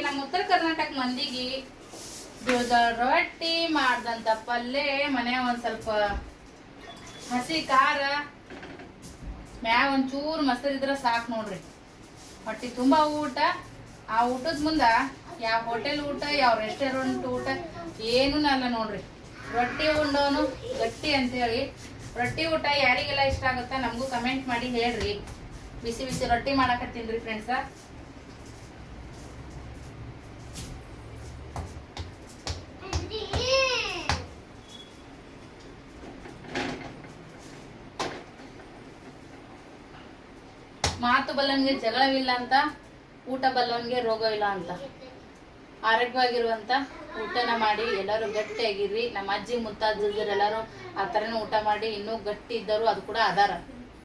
ನಮ್ಮ ಉತ್ತರ ಕರ್ನಾಟಕ ಮಂದಿಗೆ ದ್ವಿದಳ ರೊಟ್ಟಿ ಮಾಡ್ದಂತ ಪಲ್ಯ ಮನೆ ಒಂದ್ ಸ್ವಲ್ಪ ಹಸಿ ಖಾರ ಮ್ಯಾಗ ಒಂಚೂರು ಮೊಸರು ಇದ್ರೆ ಸಾಕು ನೋಡ್ರಿ. ಹೊಟ್ಟಿ ತುಂಬಾ ಊಟ. ಆ ಊಟದ ಮುಂದ ಯಾವ ಹೋಟೆಲ್ ಊಟ ಯಾವ ರೆಸ್ಟೋರೆಂಟ್ ಊಟ ಏನೂ ಅಲ್ಲ ನೋಡ್ರಿ. ರೊಟ್ಟಿ ಉಂಡೋನು ಗಟ್ಟಿ ಅಂತೇಳಿ ರೊಟ್ಟಿ ಊಟ ಯಾರಿಗೆಲ್ಲ ಇಷ್ಟ ಆಗುತ್ತಾ ನಮಗೂ ಕಮೆಂಟ್ ಮಾಡಿ ಹೇಳ್ರಿ. ಬಿಸಿ ಬಿಸಿ ರೊಟ್ಟಿ ಮಾಡಕತ್ತೀನ್ರಿ ಫ್ರೆಂಡ್ಸ. ಮಾತು ಬಲ್ಲನ್ಗೆ ಜಗಳವಿಲ್ಲ ಅಂತ, ಊಟ ಬಲ್ಲವನ್ಗೆ ರೋಗವಿಲ್ಲ ಅಂತ. ಆರೋಗ್ಯವಾಗಿರುವಂತ ಊಟನ ಮಾಡಿ ಎಲ್ಲರೂ ಗಟ್ಟಿಯಾಗಿರ್ರಿ. ನಮ್ಮ ಅಜ್ಜಿ ಮುತ್ತಾಜ್ಜರು ಎಲ್ಲರೂ ಆ ಥರನೂ ಊಟ ಮಾಡಿ ಇನ್ನೂ ಗಟ್ಟಿ ಇದ್ದರು ಅದು ಕೂಡ ಅದಾರ.